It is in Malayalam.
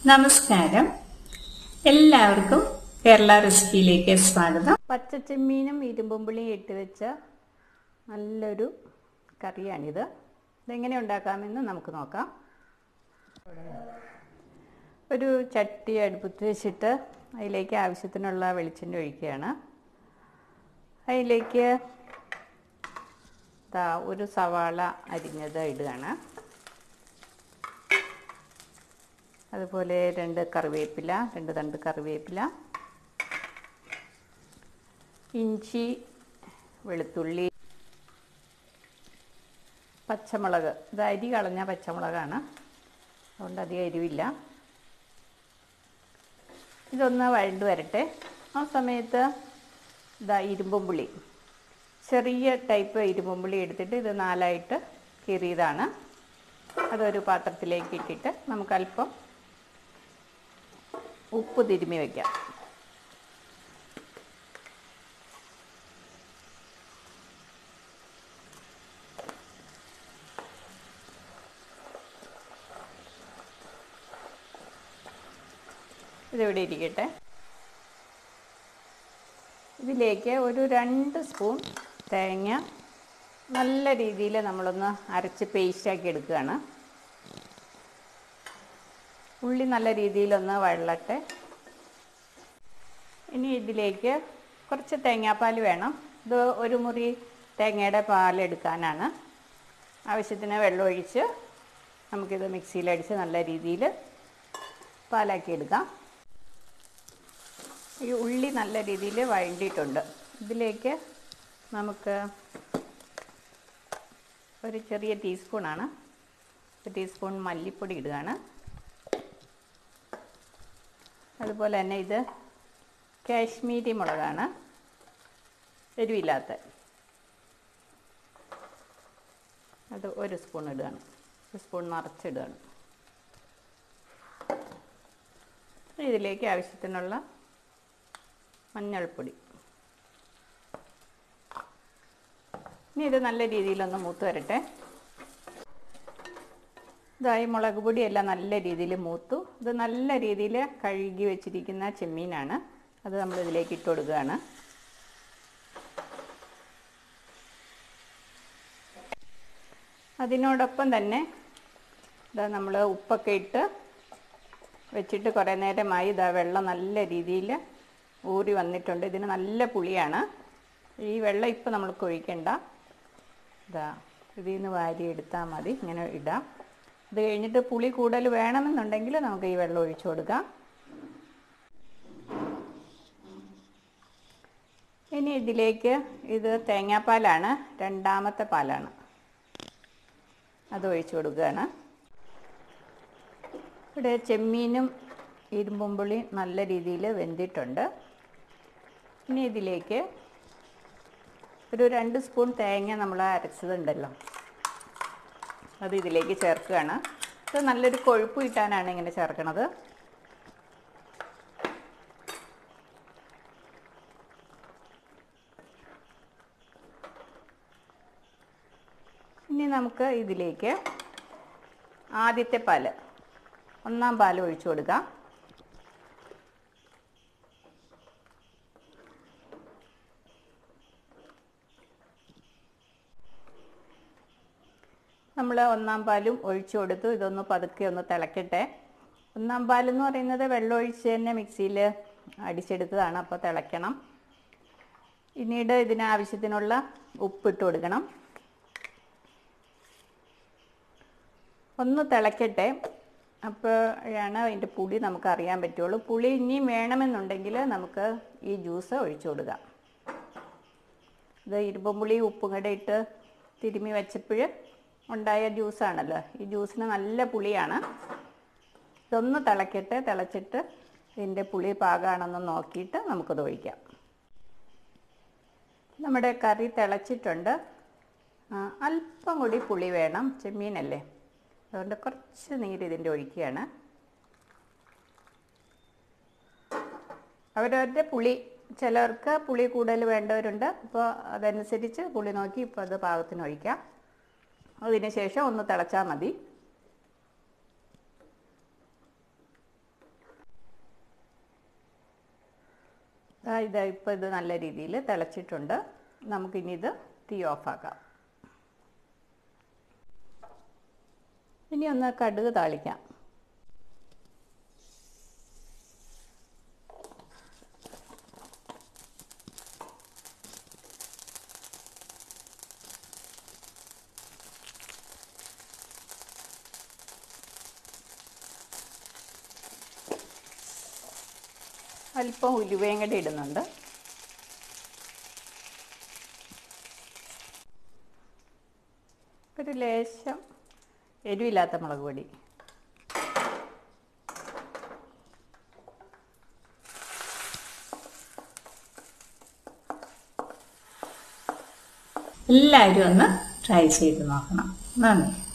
നമസ്കാരം, എല്ലാവർക്കും കേരള റെസിപ്പിയിലേക്ക് സ്വാഗതം. പച്ചച്ചെമ്മീനും ഇരുമ്പുളിയും ഇട്ട് വെച്ച നല്ലൊരു കറിയാണിത്. ഇതെങ്ങനെ ഉണ്ടാക്കാമെന്ന് നമുക്ക് നോക്കാം. ഒരു ചട്ടി അടുപ്പത്ത് വെച്ചിട്ട് അതിലേക്ക് ആവശ്യത്തിനുള്ള വെളിച്ചെണ്ണ ഒഴിക്കുകയാണ്. അതിലേക്ക് ഒരു സവാള അരിഞ്ഞത് ഇടുകയാണ്. അതുപോലെ രണ്ട് തണ്ട് കറിവേപ്പില, ഇഞ്ചി, വെളുത്തുള്ളി, പച്ചമുളക്. ഇത് അരി കളഞ്ഞ പച്ചമുളകാണ്, അതുകൊണ്ട് അധികം എരിവില്ല. ഇതൊന്ന് വഴണ്ട് വരട്ടെ. ആ സമയത്ത് ഇരുമ്പുളി, ചെറിയ ടൈപ്പ് ഇരുമ്പുളി എടുത്തിട്ട് ഇത് 4ആയിട്ട് കീറിയതാണ്. അതൊരു പാത്രത്തിലേക്ക് ഇട്ടിട്ട് നമുക്ക് അല്പം ഉപ്പ് തിരുമ്മി വയ്ക്കാം. ഇതിവിടെ ഇരിക്കട്ടെ. ഇതിലേക്ക് ഒരു 2 സ്പൂൺ തേങ്ങ നല്ല രീതിയിൽ നമ്മളൊന്ന് അരച്ച് പേസ്റ്റാക്കി എടുക്കുകയാണ്. ഉള്ളി നല്ല രീതിയിലൊന്ന് വഴലട്ടെ. ഇനി ഇതിലേക്ക് കുറച്ച് തേങ്ങാപ്പാൽ വേണം. ഇത് ഒരു മുറി തേങ്ങയുടെ പാലെടുക്കാനാണ്. ആവശ്യത്തിന് വെള്ളം ഒഴിച്ച് നമുക്കിത് മിക്സിയിലടിച്ച് നല്ല രീതിയിൽ പാലാക്കി എടുക്കാം. ഈ ഉള്ളി നല്ല രീതിയിൽ വഴണ്ടിയിട്ടുണ്ട്. ഇതിലേക്ക് നമുക്ക് ഒരു ചെറിയ ടീസ്പൂണാണ്, 1 ടീസ്പൂൺ മല്ലിപ്പൊടി ഇടുകയാണ്. അതുപോലെ തന്നെ ഇത് കാശ്മീരി മുളകാണ്, എരിവില്ലാത്ത. അത് 1 സ്പൂൺ ഇടുകയാണ്, 1 സ്പൂൺ നിറച്ചിടുകയാണ്. ഇതിലേക്ക് ആവശ്യത്തിനുള്ള മഞ്ഞൾപ്പൊടി. ഇനി ഇത് നല്ല രീതിയിലൊന്ന് മൂത്ത് വരട്ടെ. ഇതായി മുളക് പൊടിയെല്ലാം നല്ല രീതിയിൽ മൂത്തു. ഇത് നല്ല രീതിയിൽ കഴുകി വെച്ചിരിക്കുന്ന ചെമ്മീനാണ്, അത് നമ്മൾ ഇതിലേക്ക് ഇട്ട് കൊടുക്കുകയാണ്. അതിനോടൊപ്പം തന്നെ നമ്മൾ ഉപ്പൊക്കെ ഇട്ട് വെച്ചിട്ട് കുറേ നേരമായി. വെള്ളം നല്ല രീതിയിൽ ഊറി വന്നിട്ടുണ്ട്. ഇതിന് നല്ല പുളിയാണ്. ഈ വെള്ളം ഇപ്പം നമ്മൾക്ക് ഒഴിക്കണ്ട. ഇതിൽ നിന്ന് വാരി എടുത്താൽ മതി, ഇങ്ങനെ ഇടാം. ഇത് കഴിഞ്ഞിട്ട് പുളി കൂടുതൽ വേണമെന്നുണ്ടെങ്കിൽ നമുക്ക് ഈ വെള്ളം ഒഴിച്ചു കൊടുക്കാം. ഇനി ഇതിലേക്ക് ഇത് തേങ്ങാപ്പാലാണ്, 2ാമത്തെ പാലാണ്, അത് ഒഴിച്ചു കൊടുക്കുകയാണ്. ഇവിടെ ചെമ്മീനും ഇരുമ്പുളി നല്ല രീതിയിൽ വെന്തിട്ടുണ്ട്. ഇനി ഇതിലേക്ക് ഒരു 2 സ്പൂൺ തേങ്ങ നമ്മൾ അരച്ചതുണ്ടല്ലോ, അത് ഇതിലേക്ക് ചേർക്കുകയാണ്. ഇത് നല്ലൊരു കൊഴുപ്പ് കിട്ടാനാണ് ഇങ്ങനെ ചേർക്കണത്. ഇനി നമുക്ക് ഇതിലേക്ക് ആദ്യത്തെ പാല്, 1ാം പാൽ ഒഴിച്ചു കൊടുക്കാം. നമ്മൾ 1ാം പാലും ഒഴിച്ചു കൊടുത്തു. ഇതൊന്ന് പതുക്കെ ഒന്ന് തിളക്കട്ടെ. 1ാം പാലെന്ന് പറയുന്നത് വെള്ളം ഒഴിച്ച് തന്നെ മിക്സിയിൽ അടിച്ചെടുത്തതാണ്, അപ്പോൾ തിളയ്ക്കണം. പിന്നീട് ഇതിനാവശ്യത്തിനുള്ള ഉപ്പിട്ട് കൊടുക്കണം. ഒന്ന് തിളക്കട്ടെ, അപ്പോഴാണ് അതിൻ്റെ പുളി നമുക്ക് അറിയാൻ പറ്റുള്ളൂ. പുളി ഇനിയും വേണമെന്നുണ്ടെങ്കിൽ നമുക്ക് ഈ ജ്യൂസ് ഒഴിച്ചു കൊടുക്കാം. ഇത് ഇരുമ്പുളി ഉപ്പും കൂടെ ഇട്ട് തിരുമ്മി വെച്ചപ്പോൾ ഉണ്ടായ ജ്യൂസാണല്ലോ. ഈ ജ്യൂസിന് നല്ല പുളിയാണ്. ഇതൊന്ന് തിളക്കട്ടെ. തിളച്ചിട്ട് ഇതിൻ്റെ പുളി പാകമാണെന്ന് നോക്കിയിട്ട് നമുക്കത് ഒഴിക്കാം. നമ്മുടെ കറി തിളച്ചിട്ടുണ്ട്. അല്പം കൂടി പുളി വേണം, ചെമ്മീനല്ലേ, അതുകൊണ്ട് കുറച്ച് നീര് ഇതിൻ്റെ ഒഴിക്കുകയാണ്. അവരവരുടെ പുളി, ചിലർക്ക് പുളി കൂടുതൽ വേണ്ടവരുണ്ട്. അപ്പോൾ അതനുസരിച്ച് പുളി നോക്കി ഇപ്പോൾ അത് പാകത്തിന് ഒഴിക്കാം. അതിന് ശേഷം ഒന്ന് തിളച്ചാൽ മതി. ഇപ്പോൾ ഇത് നല്ല രീതിയിൽ തിളച്ചിട്ടുണ്ട്. നമുക്കിനി ഇത് തീ ഓഫാക്കാം. ഇനി ഒന്ന് കടുക് താളിക്കാം. അല്പം ഉലുവയും കൂടി ഇടുന്നുണ്ട്. ഒരു ലേശം എരിവില്ലാത്ത മുളക് പൊടി. എല്ലാവരും ഒന്ന് ട്രൈ ചെയ്ത് നോക്കണം. നന്ദി.